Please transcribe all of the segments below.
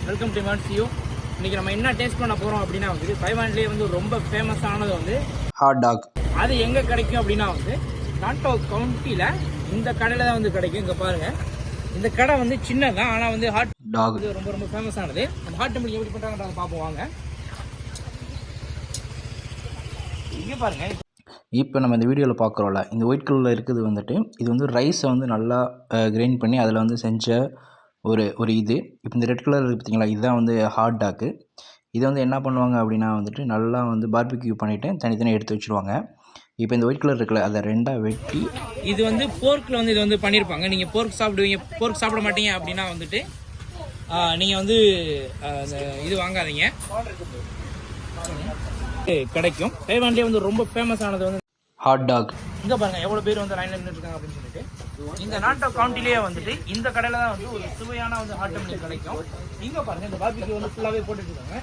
Welcome to MRCU. இன்றைக்கி நம்ம என்ன டேஸ்ட் பண்ண போகிறோம் அப்படின்னா வந்து தைவான்லேயே வந்து ரொம்ப ஃபேமஸானது வந்து ஹாட் டாக். அது எங்கே கிடைக்கும் அப்படின்னா வந்து நாட்டோ கவுண்டியில் இந்த கடையில் தான் வந்து கிடைக்கும். இங்கே பாருங்கள், இந்த கடை வந்து சின்னதான், ஆனால் வந்து ஹாட் டாக் வந்து ரொம்ப ரொம்ப ஃபேமஸானது. நம்ம ஹாட் டெம்பிள் எப்படி பண்ணுறாங்கன்றத பார்ப்போம் வாங்க. இங்கே பாருங்கள், இப்போ நம்ம இந்த வீடியோவில் பார்க்குறோம்ல, இந்த ஒயிட் கலரில் இருக்குது வந்துட்டு இது வந்து ரைஸை வந்து நல்லா கிரைண்ட் பண்ணி அதில் வந்து செஞ்ச ஒரு இது. இப்போ இந்த ரெட் கலர் இருக்குது பார்த்தீங்களா, இதுதான் வந்து ஹாட் டாக்கு. இதை வந்து என்ன பண்ணுவாங்க அப்படின்னா வந்துட்டு நல்லா வந்து பார்பிக்யூ பண்ணிவிட்டு தனித்தனியாக எடுத்து வச்சுருவாங்க. இப்போ இந்த ஒயிட் கலர் இருக்குல்ல, அதை ரெண்டாக வெட்டி இது வந்து போர்க்கில் வந்து இது வந்து பண்ணியிருப்பாங்க. நீங்கள் போர்க் சாப்பிடுவீங்க, போர்க் சாப்பிட மாட்டீங்க அப்படின்னா வந்துட்டு நீங்கள் வந்து இது வாங்காதீங்க, கிடைக்கும். தைவான்லேயே வந்து ரொம்ப ஃபேமஸானது வந்து ஹாட் டாக். இங்கே பாருங்கள் எவ்வளோ பேர் வந்து லைனில் நின்றுருக்காங்க அப்படின்னு சொல்லிட்டு. இந்த நாட்டோ கவுண்டிலேயே வந்துட்டு இந்த கடையில் தான் வந்து ஒரு சுவையான வந்து ஹாட் டெம்பிள் கிடைக்கும். இங்கே பாருங்கள், இந்த பார்பிக்யூ வந்து ஃபுல்லாகவே போட்டுட்ருக்காங்க.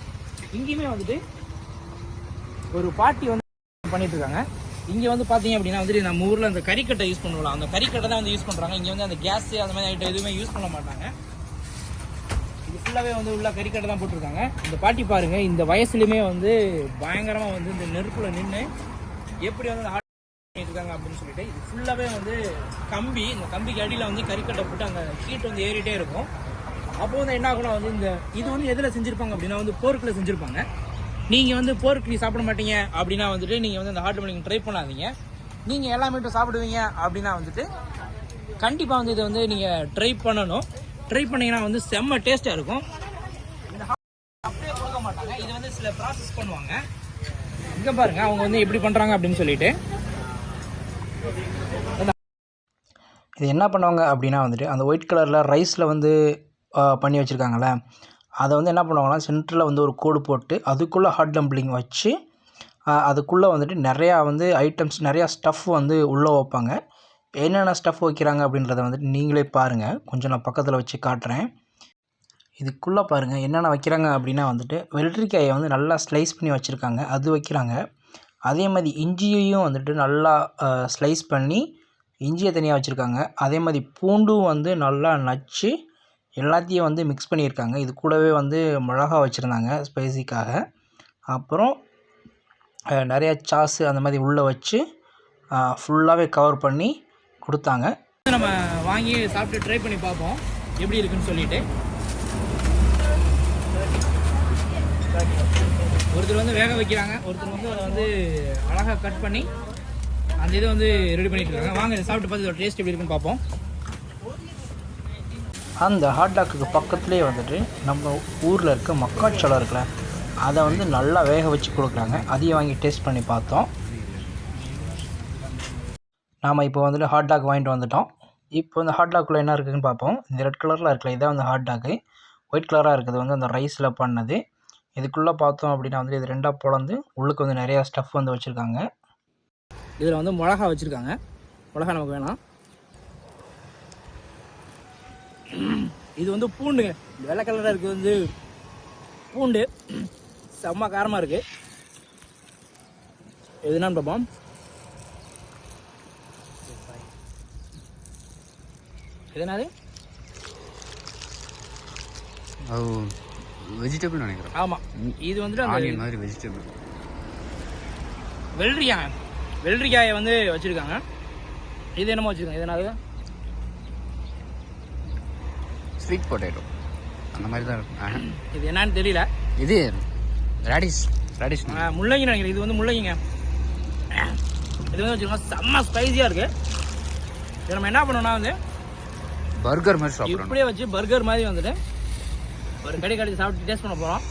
இங்கேயுமே வந்துட்டு ஒரு பாட்டி வந்து பண்ணிட்டு இருக்காங்க. இங்கே வந்து பார்த்தீங்க அப்படின்னா வந்துட்டு நம்ம ஊரில் அந்த கறிக்கட்டை யூஸ் பண்ணுவோம், அந்த கறிக்கட்டை தான் வந்து யூஸ் பண்ணுறாங்க. இங்கே வந்து அந்த கேஸு அந்த மாதிரி ஐட்டம் எதுவுமே யூஸ் பண்ண மாட்டாங்க. இது ஃபுல்லாகவே வந்து உள்ள கறிக்கட்டை தான் போட்டிருக்காங்க. இந்த பாட்டி பாருங்கள், இந்த வயசுலையுமே வந்து பயங்கரமாக வந்து இந்த நெருப்பில் நின்று எப்படி வந்து ஹாட் பண்ணிட்டுருக்காங்க அப்படின்னு சொல்லிட்டு. இது ஃபுல்லாகவே வந்து கம்பி, இந்த கம்பிக்கு அடியில் வந்து கறிக்கட்டை போட்டு அந்த ஹீட் வந்து ஏறிட்டே இருக்கும். அப்போ வந்து என்ன ஆகணும் வந்து இந்த இது வந்து எதில் செஞ்சுருப்பாங்க அப்படின்னா வந்து போர்க்கில் செஞ்சுருப்பாங்க. நீங்கள் வந்து போர்க்கு சாப்பிட மாட்டீங்க அப்படின்னா வந்துட்டு நீங்கள் வந்து அந்த ஹாட் டெம்பிள் ட்ரை பண்ணாதீங்க. நீங்கள் எல்லா மீட்டும் சாப்பிடுவீங்க அப்படின்னா வந்துட்டு கண்டிப்பாக வந்து இதை வந்து நீங்கள் ட்ரை பண்ணணும். ட்ரை பண்ணிங்கன்னா வந்து செம்ம டேஸ்ட்டாக இருக்கும். இந்த ஹாட் அப்படியே கொடுக்க மாட்டாங்க, இதை வந்து சில ப்ராசஸ் பண்ணுவாங்க. இங்கே பாருங்கள் அவங்க வந்து எப்படி பண்ணுறாங்க அப்படின்னு சொல்லிட்டு. இது என்ன பண்ணுவாங்க அப்படின்னா வந்துட்டு அந்த ஒயிட் கலரில் ரைஸில் வந்து பண்ணி வச்சுருக்காங்களே, அதை வந்து என்ன பண்ணுவாங்கன்னா சென்டரில் வந்து ஒரு கோடு போட்டு அதுக்குள்ளே ஹாட் டம்ப்ளிங் வச்சு அதுக்குள்ளே வந்துட்டு நிறையா வந்து ஐட்டம்ஸ், நிறையா ஸ்டஃப் வந்து உள்ளே வைப்பாங்க. என்னென்ன ஸ்டஃப் வைக்கிறாங்க அப்படின்றத வந்துட்டு நீங்களே பாருங்கள். கொஞ்சம் நான் பக்கத்தில் வச்சு காட்டுறேன். இதுக்குள்ளே பாருங்கள் என்னென்ன வைக்கிறாங்க அப்படின்னா வந்துட்டு வெள்ளரிக்காயை வந்து நல்லா ஸ்லைஸ் பண்ணி வச்சுருக்காங்க, அது வைக்கிறாங்க. அதே மாதிரி இஞ்சியையும் வந்துட்டு நல்லா ஸ்லைஸ் பண்ணி இஞ்சியை தனியாக வச்சுருக்காங்க. அதே மாதிரி பூண்டும் வந்து நல்லா நச்சு எல்லாத்தையும் வந்து மிக்ஸ் பண்ணியிருக்காங்க. இது கூடவே வந்து மிளகா வச்சுருந்தாங்க ஸ்பைசிக்காக. அப்புறம் நிறையா சாஸு அந்த மாதிரி உள்ளே வச்சு ஃபுல்லாகவே கவர் பண்ணி கொடுத்தாங்க. நம்ம வாங்கி சாப்பிட்டு ட்ரை பண்ணி பார்ப்போம் எப்படி இருக்குன்னு சொல்லிட்டு. ஒருத்தர் வந்து வேக வைக்கிறாங்க, ஒருத்தர் வந்து அதை வந்து அழகாக கட் பண்ணி அந்த இதை வந்து ரெடி பண்ணிட்டு இருக்காங்க. வாங்க இதை சாப்பிட்டு பார்த்து டேஸ்ட் எப்படி இருக்குன்னு பார்ப்போம். அந்த ஹாட் டாக்குக்கு பக்கத்துலேயே வந்துட்டு நம்ம ஊரில் இருக்க மக்காச்சோளம் இருக்குல்ல, அதை வந்து நல்லா வேக வச்சு கொடுக்குறாங்க. அதையும் வாங்கி டேஸ்ட் பண்ணி பார்த்தோம். நாம் இப்போ வந்துட்டு ஹாட் டாக் வாங்கிட்டு வந்துட்டோம். இப்போ இந்த ஹாட் டாக்குள்ளே என்ன இருக்குதுன்னு பார்ப்போம். இந்த ரெட் கலரில் இருக்குல்ல, இதான் வந்து ஹாட் டாக்கு. ஒயிட் கலராக இருக்குது வந்து அந்த ரைஸில் பண்ணது. இதுக்குள்ளே பார்த்தோம் அப்படின்னா வந்து இது ரெண்டாக பொழந்து உள்ளுக்கு வந்து நிறையா ஸ்டஃப் வந்து வச்சுருக்காங்க. இதில் வந்து மிளகா வச்சுருக்காங்க, மிளகா நமக்கு வேணாம். இது வந்து பூண்டுங்க, வெள்ளை கலராக இருக்குது வந்து பூண்டு, செம்ம காரமாக இருக்குது. இது என்னன்னு பார்ப்போம். இது என்னது? வெஜிடபிள் நினைக்கிறேன். ஆமாம், இது வந்துட்டு ஆனியன் மாதிரி வெஜிடபிள். வெள்ளரிக்காயை வந்து வச்சுருக்காங்க. இது என்னமோ வச்சுருக்காங்க, இது என்னது? ஸ்வீட் பொட்டேட்டோ அந்த மாதிரி தான் இருக்கும். இது என்னன்னு தெரியல. இது ரேடிஷ் முள்ளங்கி நினைக்கிறேன். இது வந்து முள்ளங்கிங்க. இது வந்து வச்சுருக்கோம், செம்ம ஸ்பைஸியாக இருக்குது. இது நம்ம என்ன பண்ணோம்னா வந்து பர்கர் மாதிரி சாப்பிட்றோம். இப்படியே வச்சு பர்கர் மாதிரி வந்துட்டு ஒரு கடைக்கு சாப்பிட்டு டேஸ்ட் பண்ண போகிறோம்.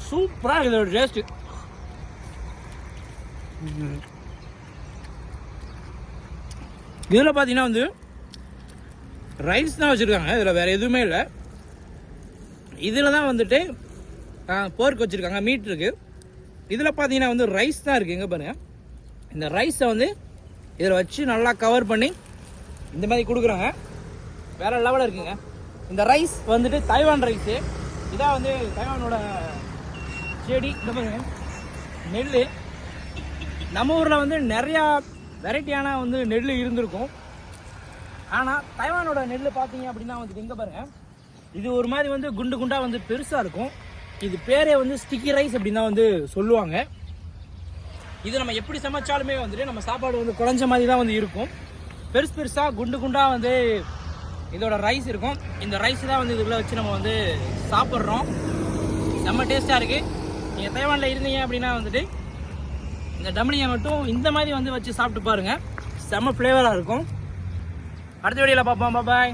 சூப்பராக இருக்குது ஒரு டேஸ்ட்டு. இதில் பார்த்தீங்கன்னா வந்து ரைஸ் தான் வச்சுருக்காங்க, இதில் வேறு எதுவுமே இல்லை. இதில் தான் வந்துட்டு போர்க் வச்சுருக்காங்க, மீட் இருக்குது. இதில் பார்த்தீங்கன்னா வந்து ரைஸ் தான் இருக்குது. எங்கே பாருங்கள், இந்த ரைஸை வந்து இதில் வச்சு நல்லா கவர் பண்ணி இந்த மாதிரி கொடுக்குறாங்க. வேறு லெவலில் இருக்குங்க. இந்த ரைஸ் வந்துட்டு தைவான் ரைஸு. இதான் வந்து தைவானோட செடி. இந்த பாருங்க, நெல் நம்ம ஊரில் வந்து நிறையா வெரைட்டியான வந்து நெல் இருந்திருக்கும். ஆனால் தைவானோட நெல் பார்த்தீங்க அப்படின்னா வந்து எங்கே பாருங்க, இது ஒரு மாதிரி வந்து குண்டு குண்டாக வந்து பெருசாக இருக்கும். இது பேரே வந்து ஸ்டிக்கி ரைஸ் அப்படின்னு தான் வந்து சொல்லுவாங்க. இது நம்ம எப்படி சமைச்சாலுமே வந்துட்டு நம்ம சாப்பாடு வந்து குழஞ்ச மாதிரி தான் வந்து இருக்கும். பெருசு பெருசாக குண்டு குண்டாக வந்து இதோட ரைஸ் இருக்கும். இந்த ரைஸ் தான் வந்து இதுக்குள்ளே வச்சு நம்ம வந்து சாப்பிட்றோம். செம்ம டேஸ்ட்டாக இருக்குது. நீங்கள் தைவானில் இருந்தீங்க அப்படின்னா வந்துட்டு இந்த டம்ளிங்கை மட்டும் இந்த மாதிரி வந்து வச்சு சாப்பிட்டு பாருங்கள். செம்ம ஃப்ளேவராக இருக்கும். அடுத்த வீடியோவில் பார்ப்போம். பாய்.